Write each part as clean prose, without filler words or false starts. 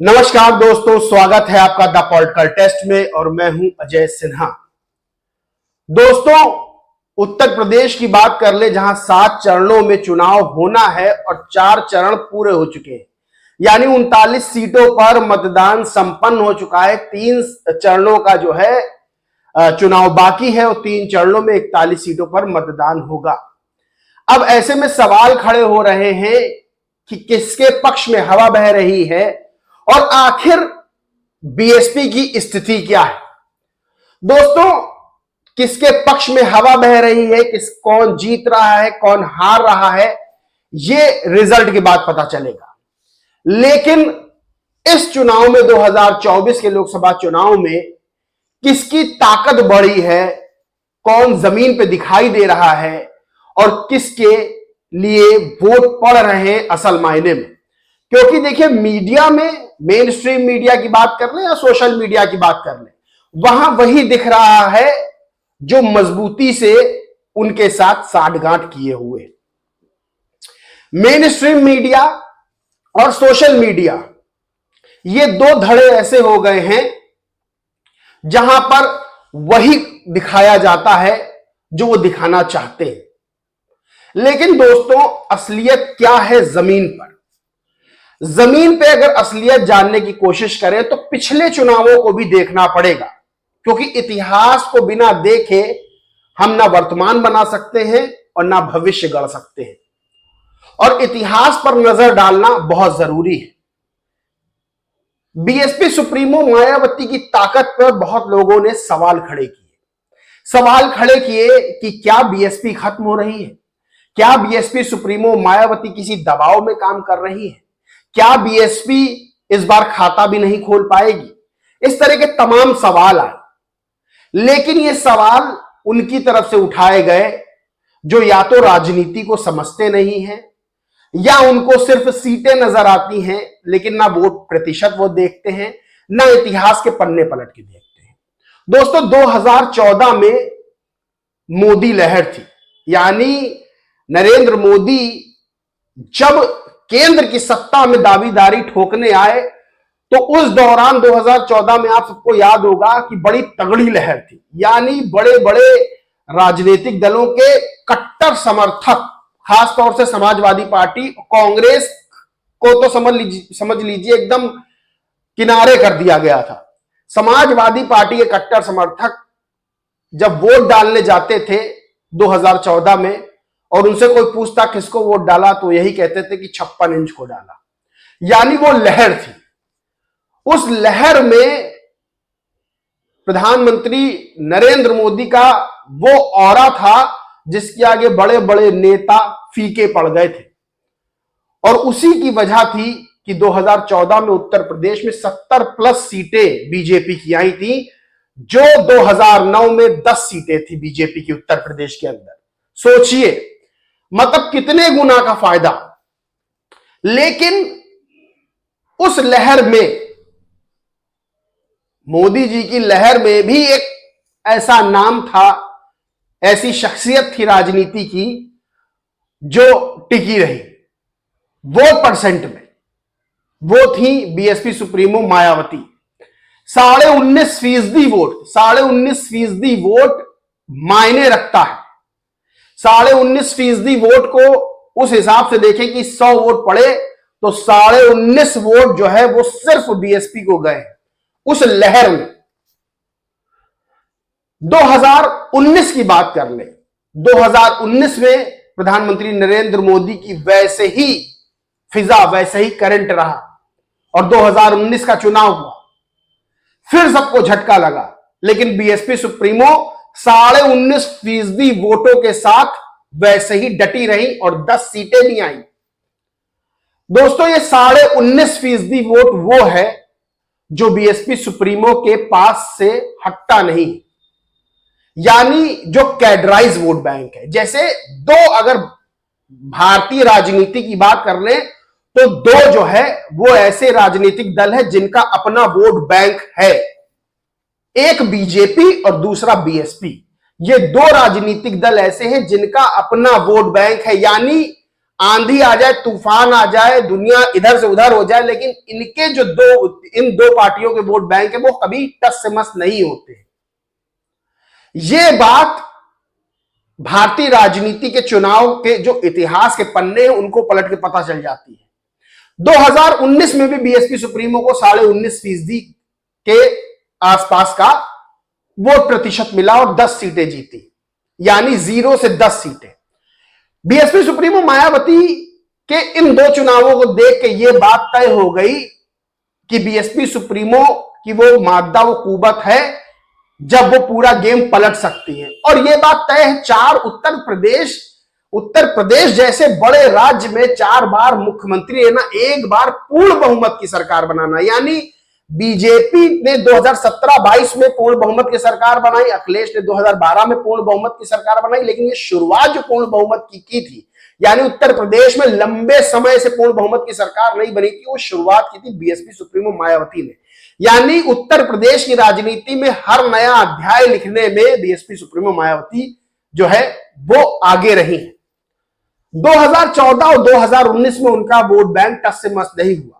नमस्कार दोस्तों, स्वागत है आपका द पॉलिटिकल टेस्ट में और मैं हूं अजय सिन्हा। दोस्तों, उत्तर प्रदेश की बात कर ले जहां 7 चरणों में चुनाव होना है और 4 चरण पूरे हो चुके हैं, यानी 39 सीटों पर मतदान संपन्न हो चुका है। 3 चरणों का जो है चुनाव बाकी है और 3 चरणों में 41 सीटों पर मतदान होगा। अब ऐसे में सवाल खड़े हो रहे हैं कि किसके पक्ष में हवा बह रही है और आखिर बीएसपी की स्थिति क्या है। दोस्तों, किसके पक्ष में हवा बह रही है, कौन जीत रहा है, कौन हार रहा है, यह रिजल्ट के बाद पता चलेगा। लेकिन इस चुनाव में 2024 के लोकसभा चुनाव में किसकी ताकत बढ़ी है, कौन जमीन पे दिखाई दे रहा है और किसके लिए वोट पड़ रहे हैं असल मायने में। क्योंकि देखिए, मीडिया में मेन स्ट्रीम मीडिया की बात कर ले या सोशल मीडिया की बात कर ले, वहां वही दिख रहा है जो मजबूती से उनके साथ साठगांठ किए हुए। मेन स्ट्रीम मीडिया और सोशल मीडिया, ये 2 धड़े ऐसे हो गए हैं जहां पर वही दिखाया जाता है जो वो दिखाना चाहते हैं। लेकिन दोस्तों, असलियत क्या है जमीन पर? जमीन पे अगर असलियत जानने की कोशिश करें तो पिछले चुनावों को भी देखना पड़ेगा, क्योंकि इतिहास को बिना देखे हम ना वर्तमान बना सकते हैं और ना भविष्य गढ़ सकते हैं, और इतिहास पर नजर डालना बहुत जरूरी है। बीएसपी सुप्रीमो मायावती की ताकत पर बहुत लोगों ने सवाल खड़े किए कि क्या बीएसपी खत्म हो रही है, क्या बीएसपी सुप्रीमो मायावती किसी दबाव में काम कर रही है, क्या बीएसपी इस बार खाता भी नहीं खोल पाएगी। इस तरह के तमाम सवाल आए, लेकिन ये सवाल उनकी तरफ से उठाए गए जो या तो राजनीति को समझते नहीं हैं या उनको सिर्फ सीटें नजर आती हैं, लेकिन ना वोट प्रतिशत वो देखते हैं, ना इतिहास के पन्ने पलट के देखते हैं। दोस्तों, 2014 में मोदी लहर थी, यानी नरेंद्र मोदी जब केंद्र की सत्ता में दावेदारी ठोकने आए तो उस दौरान 2014 में आप सबको याद होगा कि बड़ी तगड़ी लहर थी, यानी बड़े बड़े राजनीतिक दलों के कट्टर समर्थक, खासतौर से समाजवादी पार्टी, कांग्रेस को तो समझ लीजिए एकदम किनारे कर दिया गया था। समाजवादी पार्टी के कट्टर समर्थक जब वोट डालने जाते थे 2014 में और उनसे कोई पूछता किसको वोट डाला, तो यही कहते थे कि 56 इंच को डाला। यानी वो लहर थी। उस लहर में प्रधानमंत्री नरेंद्र मोदी का वो ऑरा था जिसके आगे बड़े बड़े नेता फीके पड़ गए थे, और उसी की वजह थी कि 2014 में उत्तर प्रदेश में 70+ सीटें बीजेपी की आई थी, जो 2009 में 10 सीटें थी बीजेपी की उत्तर प्रदेश के अंदर। सोचिए, मतलब कितने गुना का फायदा। लेकिन उस लहर में, मोदी जी की लहर में भी एक ऐसा नाम था, ऐसी शख्सियत थी राजनीति की जो टिकी रही वोट परसेंट में। वो थी BSP supremo Mayawati. 19.5% vote, 19.5% vote मायने रखता है। 19.5% वोट को उस हिसाब से देखें कि 100 वोट पड़े तो 19.5 वोट जो है वो सिर्फ बीएसपी को गए उस लहर में। 2019 की बात कर ले, 2019 में प्रधानमंत्री नरेंद्र मोदी की वैसे ही फिजा, वैसे ही करंट रहा, और 2019 का चुनाव हुआ, फिर सबको झटका लगा। लेकिन बीएसपी सुप्रीमो 19.5% वोटों के साथ वैसे ही डटी रही और 10 सीटें नहीं आई। दोस्तों, ये 19.5% वोट वो है जो बीएसपी सुप्रीमो के पास से हटता नहीं, यानी जो कैडराइज वोट बैंक है। जैसे अगर भारतीय राजनीति की बात कर लें तो 2 जो है वो ऐसे राजनीतिक दल है जिनका अपना वोट बैंक है, एक बीजेपी और दूसरा बीएसपी। ये 2 राजनीतिक दल ऐसे हैं जिनका अपना वोट बैंक है, यानी आंधी आ जाए, तूफान आ जाए, दुनिया इधर से उधर हो जाए, लेकिन इनके जो इन दो पार्टियों के वोट बैंक है वो कभी टस से मस नहीं होते। ये बात भारतीय राजनीति के चुनाव के जो इतिहास के पन्ने हैं उनको पलट के पता चल जाती है। 2019 में भी बीएसपी सुप्रीमो को 19.5% के आसपास का वोट प्रतिशत मिला और 10 सीटें जीती, यानी 0 से 10 सीटें। बीएसपी सुप्रीमो मायावती के इन दो चुनावों को देख के यह बात तय हो गई कि बीएसपी सुप्रीमो की वो मादा, वो कुवत है जब वो पूरा गेम पलट सकती है। और यह बात तय है, उत्तर प्रदेश जैसे बड़े राज्य में 4 बार मुख्यमंत्री लेना, 1 बार पूर्ण बहुमत की सरकार बनाना, यानी बीजेपी ने 2017-22 में पूर्ण बहुमत की सरकार बनाई, अखिलेश ने 2012 में पूर्ण बहुमत की सरकार बनाई, लेकिन ये शुरुआत जो पूर्ण बहुमत की थी, यानी उत्तर प्रदेश में लंबे समय से पूर्ण बहुमत की सरकार नहीं बनी थी, वो शुरुआत की थी बीएसपी सुप्रीमो मायावती ने। यानी उत्तर प्रदेश की राजनीति में हर नया अध्याय लिखने में बीएसपी सुप्रीमो मायावती जो है वो आगे रही है। 2014 और 2019 में उनका वोट बैंक टस से मस नहीं हुआ।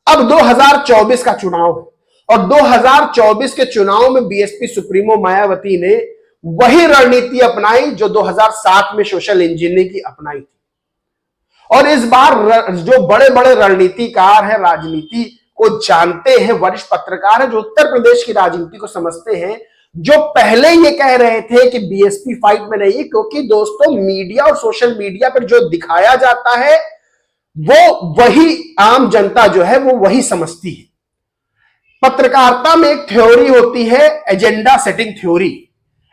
अब 2024 का चुनाव है और 2024 के चुनाव में बीएसपी सुप्रीमो मायावती ने वही रणनीति अपनाई जो 2007 में सोशल इंजीनियरिंग की अपनाई थी। और इस बार जो बड़े बड़े रणनीतिकार हैं, राजनीति को जानते हैं, वरिष्ठ पत्रकार हैं, जो उत्तर प्रदेश की राजनीति को समझते हैं, जो पहले ये कह रहे थे कि बीएसपी फाइट में नहीं, क्योंकि दोस्तों मीडिया और सोशल मीडिया पर जो दिखाया जाता है वो वही आम जनता जो है वो वही समझती है। पत्रकारिता में एक थ्योरी होती है, agenda setting theory.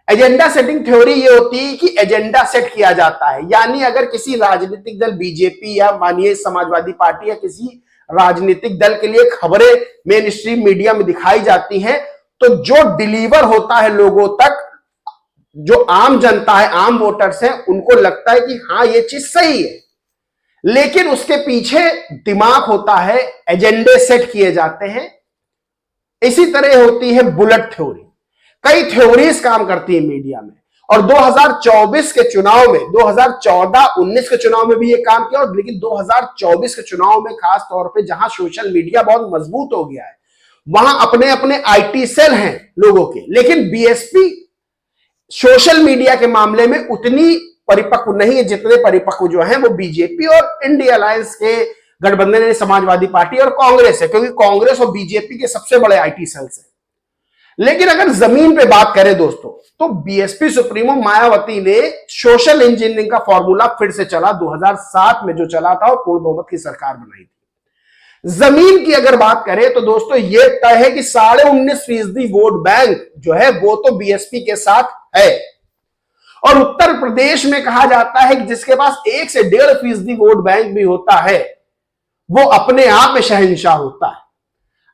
Agenda setting theory ये होती है कि एजेंडा सेट किया जाता है, यानी अगर किसी राजनीतिक दल बीजेपी या मानिए समाजवादी पार्टी या किसी राजनीतिक दल के लिए खबरें मेन स्ट्रीम मीडिया में दिखाई जाती हैं, तो जो डिलीवर होता है लोगों तक, जो आम जनता है, आम वोटर्स हैं, उनको लगता है कि हाँ ये चीज सही है, लेकिन उसके पीछे दिमाग होता है, एजेंडे सेट किए जाते हैं। इसी तरह होती है बुलेट थ्योरी। कई थ्योरीज काम करती है मीडिया में, और 2024 के चुनाव में, 2014-19 के चुनाव में भी ये काम किया, और लेकिन 2024 के चुनाव में खास तौर पे जहां सोशल मीडिया बहुत मजबूत हो गया है, वहां अपने अपने आईटी सेल हैं लोगों के, लेकिन बीएसपी सोशल मीडिया के मामले में उतनी परिपक्व नहीं है जितने परिपक्व जो हैं वो बीजेपी और इंडिया अलायंस के गठबंधन, समाजवादी पार्टी और कांग्रेस है, क्योंकि कांग्रेस और बीजेपी के सबसे बड़े आईटी सेल्स हैं। लेकिन अगर जमीन पे बात करें दोस्तों, तो बीएसपी सुप्रीमो मायावती ने सोशल इंजीनियरिंग का फॉर्मूला फिर से चला, 2007 में जो चला था और पूर्ण बहुमत की सरकार बनाई थी। जमीन की अगर बात करें तो दोस्तों ये तय है कि 19.5% वोट बैंक जो है वो तो बीएसपी के साथ है। और उत्तर प्रदेश में कहा जाता है कि जिसके पास 1 से 1.5% वोट बैंक भी होता है वो अपने आप में शहंशाह होता है।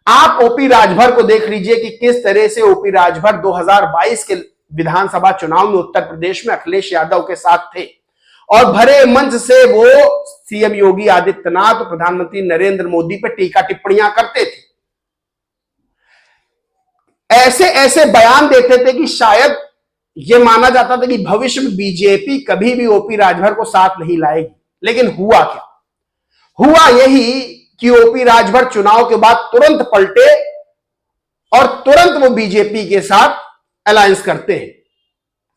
आप ओपी राजभर को देख लीजिए कि किस तरह से ओपी राजभर 2022 के विधानसभा चुनाव में उत्तर प्रदेश में अखिलेश यादव के साथ थे, और भरे मंच से वो सीएम योगी आदित्यनाथ और प्रधानमंत्री नरेंद्र मोदी पर टीका टिप्पणियां करते थे। ऐसे ऐसे बयान देते थे कि शायद यह माना जाता था कि भविष्य में बीजेपी कभी भी ओपी राजभर को साथ नहीं लाएगी। लेकिन हुआ क्या? हुआ यही कि ओपी राजभर चुनाव के बाद तुरंत पलटे और तुरंत वो बीजेपी के साथ अलायंस करते हैं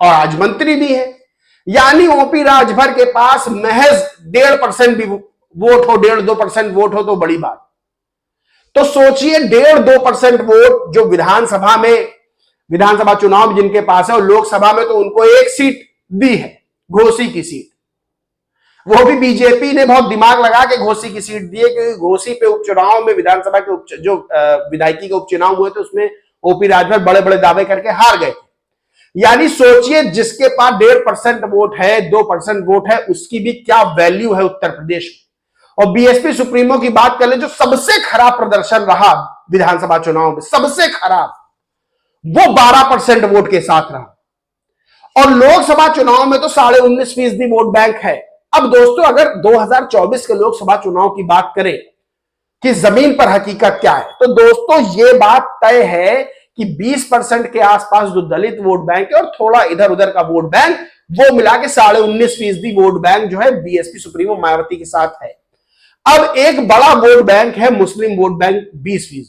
और आज मंत्री भी है। यानी ओपी राजभर के पास महज 1.5% भी वोट हो, 1.5-2% वोट हो तो बड़ी बात। तो सोचिए 1.5-2% वोट जो विधानसभा चुनाव में जिनके पास है, और लोकसभा में तो उनको 1 सीट दी है, घोसी की सीट। वो भी बीजेपी ने बहुत दिमाग लगा के घोसी की सीट दी है, क्योंकि घोसी पे उपचुनाव में विधानसभा के जो विधायकी के उपचुनाव हुए थे उसमें ओपी राजभर बड़े बड़े दावे करके हार गए थे। यानी सोचिए जिसके पास 1.5% वोट है, 2% वोट है, उसकी भी क्या वैल्यू है उत्तर प्रदेश में। और बीएसपी सुप्रीमो की बात कर ले, जो सबसे खराब प्रदर्शन रहा विधानसभा चुनाव में, सबसे खराब, वो 12% वोट के साथ रहा। और लोकसभा चुनाव में तो 19.5% वोट बैंक है। अब दोस्तों अगर 2024 के लोकसभा चुनाव की बात करें कि जमीन पर हकीकत क्या है, तो दोस्तों ये बात तय है कि 20% के आसपास जो दलित वोट बैंक है और थोड़ा इधर उधर का वोट बैंक, वो मिला के 19.5% वोट बैंक जो है बीएसपी सुप्रीमो मायावती के साथ है। अब एक बड़ा वोट बैंक है मुस्लिम वोट बैंक 20%।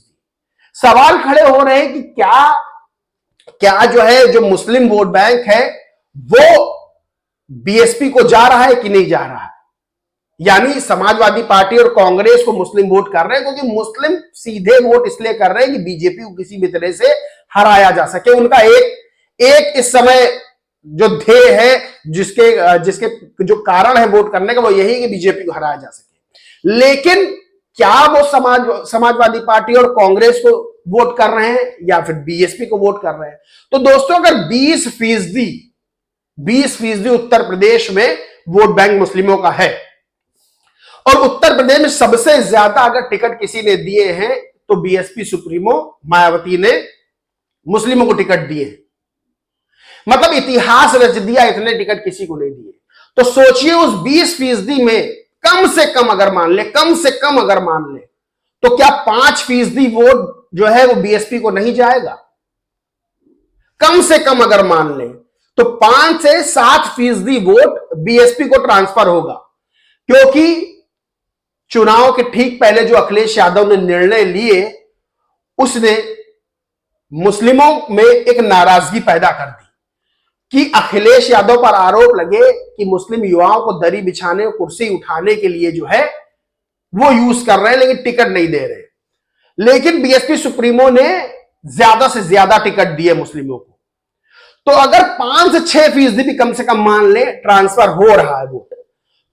सवाल खड़े हो रहे हैं कि क्या जो है जो मुस्लिम वोट बैंक है वो बीएसपी को जा रहा है कि नहीं जा रहा है। यानी समाजवादी पार्टी और कांग्रेस को मुस्लिम वोट कर रहे हैं, क्योंकि मुस्लिम सीधे वोट इसलिए कर रहे हैं कि बीजेपी को किसी भी तरह से हराया जा सके। उनका एक इस समय जो ध्येय है, जिसके जो कारण है वोट करने का, वो यही कि बीजेपी को हराया जा सके। लेकिन क्या वो समाजवादी पार्टी और कांग्रेस को वोट कर रहे हैं या फिर बीएसपी को वोट कर रहे हैं? तो दोस्तों, अगर 20% उत्तर प्रदेश में वोट बैंक मुस्लिमों का है और उत्तर प्रदेश में सबसे ज्यादा अगर टिकट किसी ने दिए हैं तो बीएसपी सुप्रीमो मायावती ने मुस्लिमों को टिकट दिए। मतलब इतिहास रच दिया, इतने टिकट किसी को नहीं दिए। तो सोचिए उस 20% में कम से कम अगर मान ले तो क्या 5% वोट जो है वो बीएसपी को नहीं जाएगा? कम से कम अगर मान ले तो 5 से 7% वोट बीएसपी को ट्रांसफर होगा, क्योंकि चुनाव के ठीक पहले जो अखिलेश यादव ने निर्णय लिए उसने मुस्लिमों में एक नाराजगी पैदा कर दी कि अखिलेश यादव पर आरोप लगे कि मुस्लिम युवाओं को दरी बिछाने, कुर्सी उठाने के लिए जो है वो यूज कर रहे हैं, लेकिन टिकट नहीं दे रहे। लेकिन बीएसपी सुप्रीमो ने ज्यादा से ज्यादा टिकट दिए मुस्लिमों को। तो अगर 5 से 6% भी कम से कम मान ले ट्रांसफर हो रहा है वोट,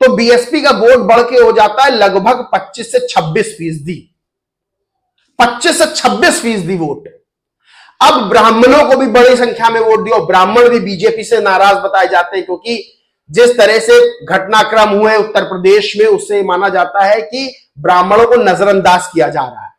तो बीएसपी का वोट बढ़ के हो जाता है लगभग 25 से 26%। 25 से 26% वोट। अब ब्राह्मणों को भी बड़ी संख्या में वोट दिया। ब्राह्मण भी बीजेपी से नाराज बताए जाते हैं, क्योंकि जिस तरह से घटनाक्रम हुए उत्तर प्रदेश में, उससे माना जाता है कि ब्राह्मणों को नजरअंदाज किया जा रहा है।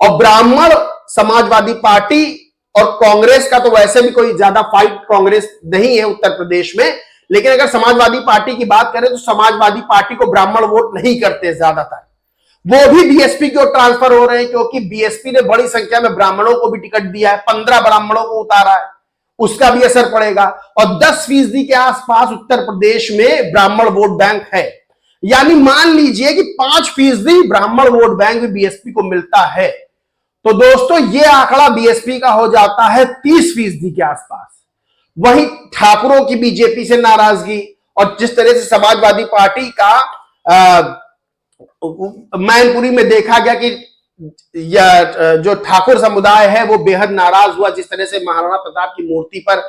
और ब्राह्मण समाजवादी पार्टी और कांग्रेस का तो वैसे भी कोई ज्यादा फाइट कांग्रेस नहीं है उत्तर प्रदेश में, लेकिन अगर समाजवादी पार्टी की बात करें तो समाजवादी पार्टी को ब्राह्मण वोट नहीं करते ज्यादातर। वो भी बीएसपी की ओर ट्रांसफर हो रहे हैं, क्योंकि बीएसपी ने बड़ी संख्या में ब्राह्मणों को भी टिकट दिया है, 15 ब्राह्मणों को उतारा है, उसका भी असर पड़ेगा। और 10% के आसपास उत्तर प्रदेश में ब्राह्मण वोट बैंक है। यानी मान लीजिए कि 5% ब्राह्मण वोट बैंक भी बीएसपी को मिलता है। तो दोस्तों, ये आंकड़ा बीएसपी का हो जाता है 30% के आसपास। वहीं ठाकुरों की बीजेपी से नाराजगी, और जिस तरह से समाजवादी पार्टी का मैनपुरी में देखा गया कि जो ठाकुर समुदाय है वो बेहद नाराज हुआ, जिस तरह से महाराणा प्रताप की मूर्ति पर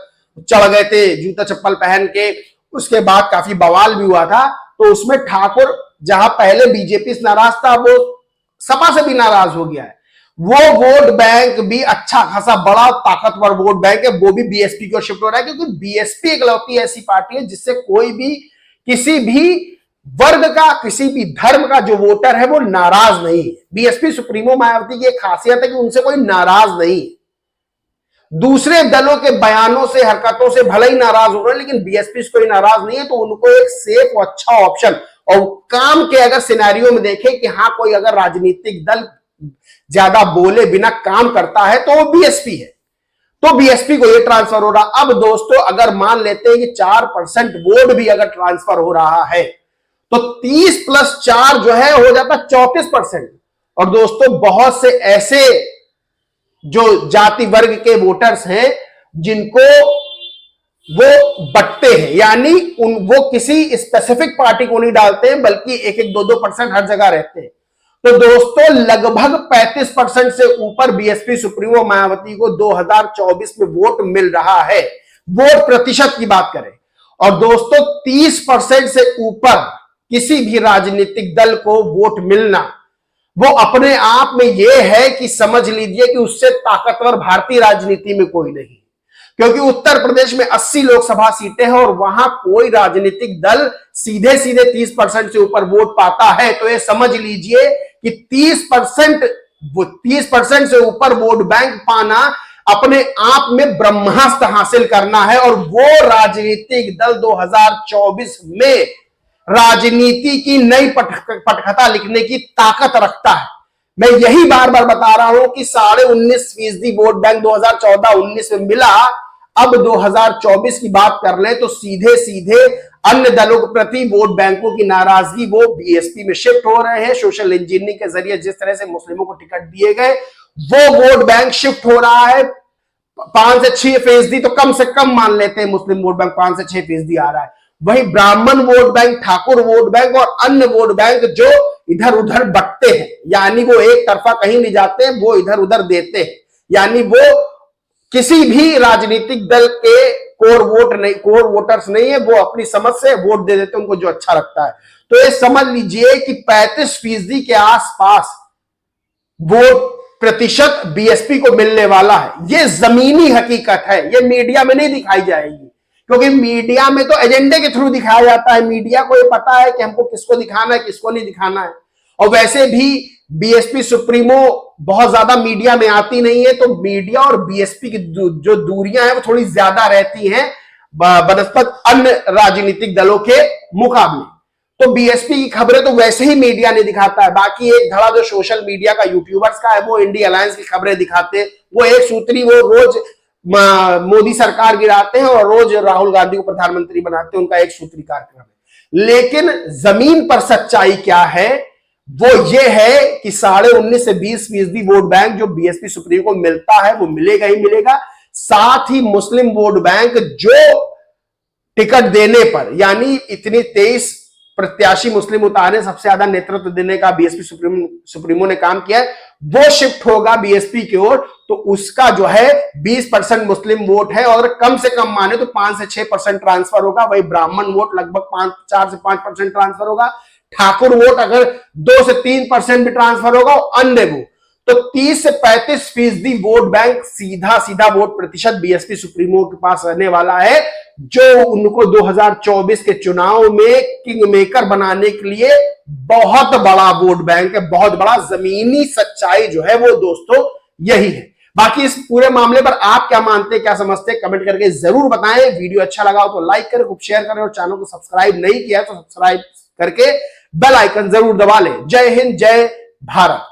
चढ़ गए थे जूता चप्पल पहन के। उसके बाद काफी बवाल भी हुआ था। तो उसमें ठाकुर जहां पहले बीजेपी से नाराज था, वो सपा से भी नाराज हो गया है। वो वोट बैंक भी अच्छा खासा बड़ा ताकतवर वोट बैंक है, वो भी बीएसपी की ओर शिफ्ट हो रहा है, क्योंकि बीएसपी इकलौती ऐसी पार्टी है जिससे कोई भी किसी भी वर्ग का, किसी भी धर्म का जो वोटर है वो नाराज नहीं है। बीएसपी सुप्रीमो मायावती की एक खासियत है कि उनसे कोई नाराज नहीं है। दूसरे दलों के बयानों से, हरकतों से भले ही नाराज हो रहे हैं, लेकिन बीएसपी से कोई नाराज नहीं है। तो उनको एक सेफ और अच्छा ऑप्शन, और काम के अगर सिनेरियो में देखें कि हाँ कोई अगर राजनीतिक दल ज्यादा बोले बिना काम करता है तो वो बीएसपी है। तो बीएसपी को ये ट्रांसफर हो रहा। अब दोस्तों, अगर मान लेते हैं कि 4% वोट भी अगर ट्रांसफर हो रहा है तो 30 + 4 जो है हो जाता 34%। और दोस्तों, बहुत से ऐसे जो जाति वर्ग के वोटर्स हैं जिनको वो बटते हैं, यानी वो किसी स्पेसिफिक पार्टी को नहीं डालते हैं, बल्कि 1-1, 2-2% हर जगह रहते हैं। तो दोस्तों, लगभग 35% से ऊपर बीएसपी सुप्रीमो मायावती को 2024 में वोट मिल रहा है, वोट प्रतिशत की बात करें। और दोस्तों, 30% से ऊपर किसी भी राजनीतिक दल को वोट मिलना, वो अपने आप में यह है कि समझ लीजिए कि उससे ताकतवर भारतीय राजनीति में कोई नहीं। क्योंकि उत्तर प्रदेश में 80 लोकसभा सीटें हैं और वहां कोई राजनीतिक दल सीधे सीधे 30% से ऊपर वोट पाता है। तो ये समझ लीजिए कि 30% से ऊपर वोट बैंक पाना अपने आप में ब्रह्मास्त्र हासिल करना है। और वो राजनीतिक दल 2024 में राजनीति की नई पटकथा लिखने की ताकत रखता है। मैं यही बार बार बता रहा हूं कि 19.5% वोट बैंक 2014-19 में मिला। अब 2024 की बात कर ले तो सीधे सीधे अन्य दलों के प्रति वोट बैंकों की नाराजगी वो बीएसपी में शिफ्ट हो रहे हैं। सोशल इंजीनियरिंग के जरिए जिस तरह से मुस्लिमों को टिकट दिए गए वो वोट बैंक शिफ्ट हो रहा है। 5 से 6% तो कम से कम मान लेते हैं मुस्लिम वोट बैंक 5 से 6% आ रहा है। वहीं ब्राह्मण vote bank, Thakur vote bank और अन्य वोट बैंक जो इधर उधर बंटते हैं, यानी वो एक तरफा कहीं नहीं जाते हैं, वो इधर उधर देते हैं, यानी वो किसी भी राजनीतिक दल के कोर वोटर्स नहीं है, वो अपनी समझ से वोट दे देते हैं उनको जो अच्छा लगता है। तो ये समझ लीजिए कि 35% के आसपास वोट प्रतिशत बीएसपी को मिलने वाला है। ये जमीनी हकीकत है, ये मीडिया में नहीं दिखाई जाएगी, क्योंकि मीडिया में तो एजेंडे के थ्रू दिखाया जाता है। मीडिया को ये पता है कि हमको किसको दिखाना है, किसको नहीं दिखाना है। और वैसे भी बीएसपी सुप्रीमो बहुत ज्यादा मीडिया में आती नहीं है, तो मीडिया और बीएसपी की जो दूरियां हैं वो थोड़ी ज्यादा रहती हैं बनस्पत अन्य राजनीतिक दलों के मुकाबले। तो बीएसपी की खबरें तो वैसे ही मीडिया नहीं दिखाता है। बाकी एक धड़ा जो सोशल मीडिया का यूट्यूबर्स का है वो इंडिया अलायंस की खबरें दिखाते हैं। वो एक सूत्री, वो रोज मोदी सरकार गिराते हैं और रोज राहुल गांधी को प्रधानमंत्री बनाते हैं, उनका एक सूत्री कार्यक्रम है। लेकिन जमीन पर सच्चाई क्या है वो ये है कि 19.5 से 20% वोट बैंक जो बीएसपी सुप्रीम को मिलता है वो मिलेगा ही मिलेगा। साथ ही मुस्लिम वोट बैंक जो टिकट देने पर, यानी इतनी 23 प्रत्याशी मुस्लिम उतारे, सबसे ज्यादा नेतृत्व देने का बीएसपी सुप्रीमो ने काम किया है, वो शिफ्ट होगा बीएसपी की ओर। तो उसका जो है 20% मुस्लिम वोट है और कम से कम माने तो 5 से 6% ट्रांसफर होगा। वही ब्राह्मण वोट लगभग 4 से 5% ट्रांसफर होगा। ठाकुर वोट अगर 2 से 3% भी ट्रांसफर होगा, अन्य वो तो 30 से 35% वोट बैंक सीधा वोट प्रतिशत बीएसपी सुप्रीमो के पास रहने वाला है, जो उनको 2024 के चुनाव में किंग मेकर बनाने के लिए बहुत बड़ा वोट बैंक है, बहुत बड़ा। जमीनी सच्चाई जो है वो दोस्तों यही है। बाकी इस पूरे मामले पर आप क्या मानते हैं, क्या समझते हैं, कमेंट करके जरूर बताएं। वीडियो अच्छा लगा हो तो लाइक करें, खूब शेयर करें और चैनल को सब्सक्राइब नहीं किया तो सब्सक्राइब करके बेल आइकन जरूर दबा लें। जय हिंद, जय भारत।